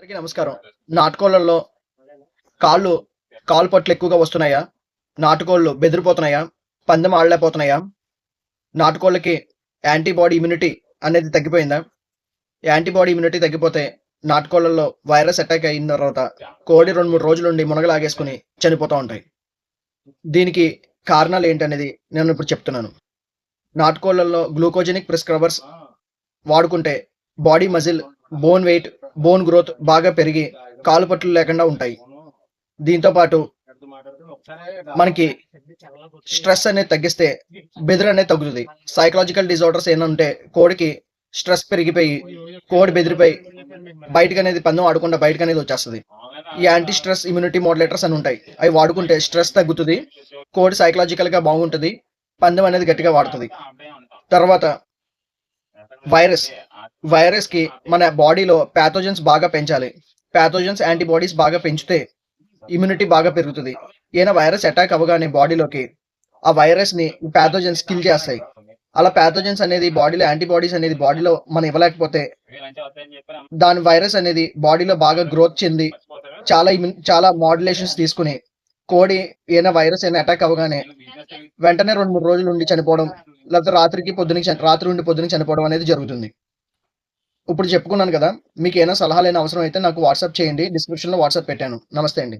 అందరికీ నమస్కారం. నాటుకోళ్లలో కాళ్ళు కాలు పట్లు ఎక్కువగా వస్తున్నాయా? నాటుకోళ్ళు బెదిరిపోతున్నాయా? పందెం ఆడలేకపోతున్నాయా? నాటుకోళ్ళకి యాంటీబాడీ ఇమ్యూనిటీ అనేది తగ్గిపోయిందా? యాంటీబాడీ ఇమ్యూనిటీ తగ్గిపోతే నాటుకోళ్లలో వైరస్ అటాక్ అయిన తర్వాత కోడి 2, 3 రోజులుండి మునగలాగేసుకొని చనిపోతా ఉంటాయి. దీనికి కారణాలు ఏంటనేది నేను ఇప్పుడు చెప్తున్నాను. నాటుకోళ్లలో గ్లూకోజెనిక్ ప్రిస్క్రైబర్స్ వాడుకుంటే body muscle, bone weight, bone growth బాగా పెరిగి కాలు పట్లు లేకుండా ఉంటాయి. దీంతో పాటు మనకి స్ట్రెస్ అనేది తగ్గిస్తే బెదిరి అనేది తగ్గుతుంది. సైకలాజికల్ డిజార్డర్స్ ఏమైనా ఉంటే కోడికి స్ట్రెస్ పెరిగిపోయి కోడి బెదిరిపోయి బయటకు అనేది పందెం ఆడకుండా బయటకు అనేది వచ్చేస్తుంది. ఈ యాంటీ స్ట్రెస్ ఇమ్యూనిటీ మోడ్యులేటర్స్ అని ఉంటాయి. అవి వాడుకుంటే స్ట్రెస్ తగ్గుతుంది, కోడి సైకలాజికల్ గా బాగుంటుంది, పందెం అనేది గట్టిగా వాడుతుంది. తర్వాత వైరస్ కి మన బాడీలో ప్యాథోజన్స్ బాగా పెంచాలి. ప్యాథోజన్స్ యాంటీబాడీస్ బాగా పెంచితే ఇమ్యూనిటీ బాగా పెరుగుతుంది. ఏదైనా వైరస్ అటాక్ అవ్వగానే బాడీలోకి ఆ వైరస్ ని ప్యాథోజన్స్ కిల్ చేస్తాయి. అలా ప్యాథోజన్స్ అనేది బాడీలో యాంటీబాడీస్ అనేది బాడీలో మనం ఇవ్వలేకపోతే దాని వైరస్ అనేది బాడీలో బాగా గ్రోత్ చెంది చాలా మాడ్యులేషన్స్ తీసుకుని కోడి ఏదైనా వైరస్ ఏదైనా అటాక్ అవ్వగానే వెంటనే 2, 3 రోజులు ఉండి చనిపోవడం, లేకపోతే రాత్రి ఉండి పొద్దునకి చనిపోవడం అనేది జరుగుతుంది. ఇప్పుడు చెప్పుకున్నాను కదా! మీకేమైనా సలహాలైనా అవసరం అయితే నాకు వాట్సాప్ చేయండి. డిస్క్రిప్షన్‌లో వాట్సాప్ పెట్టాను. నమస్తే అండి.